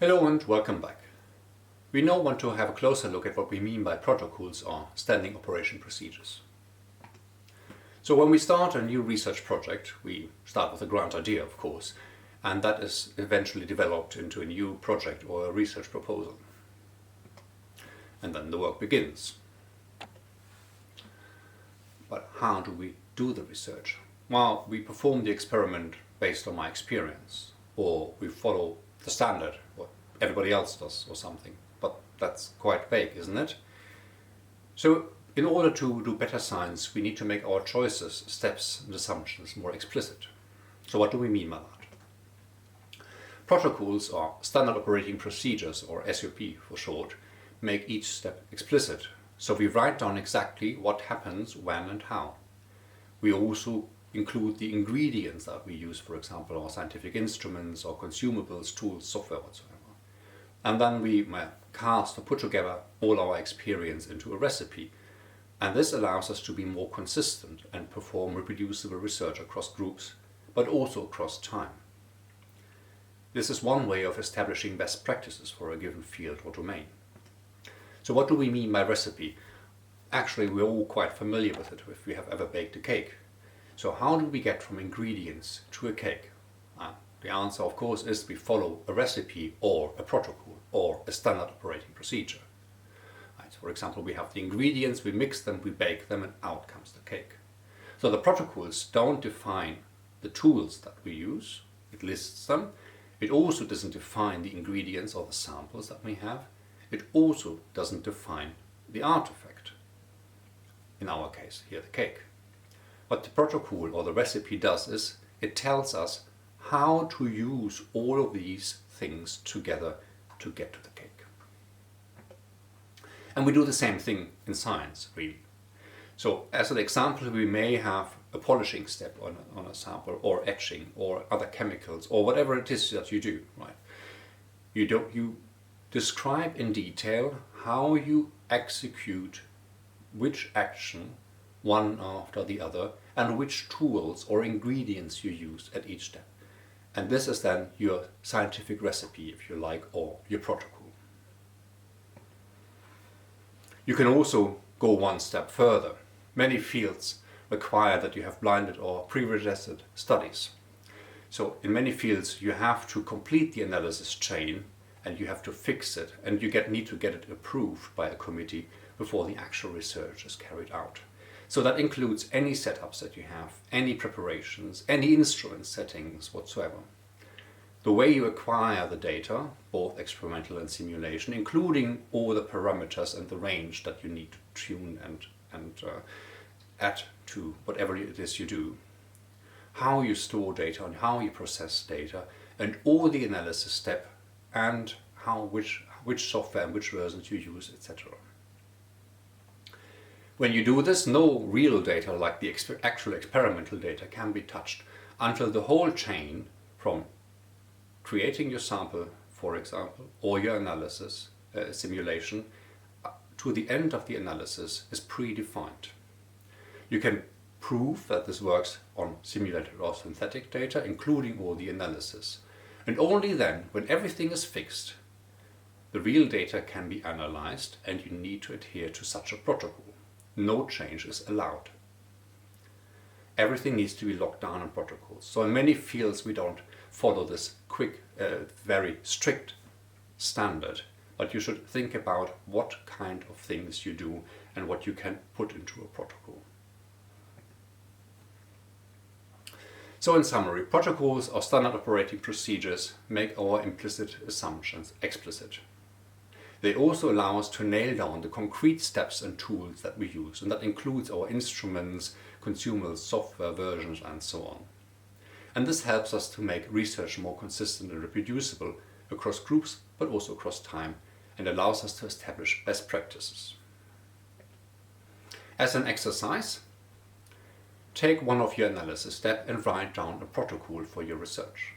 Hello and welcome back. We now want to have a closer look at what we mean by protocols or standing operation procedures. So when we start a new research project, we start with a grand idea, of course, and that is eventually developed into a new project or a research proposal. And then the work begins. But how do we do the research? Well, we perform the experiment based on my experience, or we follow the standard, what everybody else does or something. But that's quite vague, isn't it? So in order to do better science, we need to make our choices, steps and assumptions more explicit. So what do we mean by that? Protocols, or standard operating procedures, or SOP for short, make each step explicit. So we write down exactly what happens, when and how. We also include the ingredients that we use, for example, our scientific instruments or consumables, tools, software, whatsoever. And then we cast or put together all our experience into a recipe. And this allows us to be more consistent and perform reproducible research across groups, but also across time. This is one way of establishing best practices for a given field or domain. So what do we mean by recipe? Actually, we're all quite familiar with it if we have ever baked a cake. So how do we get from ingredients to a cake? The answer, of course, is we follow a recipe or a protocol or a standard operating procedure. So for example, we have the ingredients, we mix them, we bake them, and out comes the cake. So the protocols don't define the tools that we use, it lists them. It also doesn't define the ingredients or the samples that we have. It also doesn't define the artifact. In our case, here the cake. What the protocol or the recipe does is it tells us how to use all of these things together to get to the cake. And we do the same thing in science, really. So as an example, we may have a polishing step on a sample, or etching, or other chemicals, or whatever it is that you do, right? You describe in detail how you execute which action one after the other, and which tools or ingredients you use at each step. And this is then your scientific recipe, if you like, or your protocol. You can also go one step further. Many fields require that you have blinded or pre-registered studies. So in many fields you have to complete the analysis chain, and you have to fix it, and you need to get it approved by a committee before the actual research is carried out. So that includes any setups that you have, any preparations, any instrument settings whatsoever. The way you acquire the data, both experimental and simulation, including all the parameters and the range that you need to tune and add to whatever it is you do, how you store data and how you process data, and all the analysis step, and which software and which versions you use, etc. When you do this, no real data like the actual experimental data can be touched until the whole chain from creating your sample, for example, or your analysis simulation to the end of the analysis is predefined. You can prove that this works on simulated or synthetic data, including all the analysis. And only then, when everything is fixed, the real data can be analyzed, and you need to adhere to such a protocol. No change is allowed. Everything needs to be locked down in protocols. So in many fields we don't follow this quick, very strict standard, but you should think about what kind of things you do and what you can put into a protocol. So in summary, protocols or standard operating procedures make our implicit assumptions explicit. They also allow us to nail down the concrete steps and tools that we use, and that includes our instruments, consumables, software versions, and so on. And this helps us to make research more consistent and reproducible across groups, but also across time, and allows us to establish best practices. As an exercise, take one of your analysis steps and write down a protocol for your research.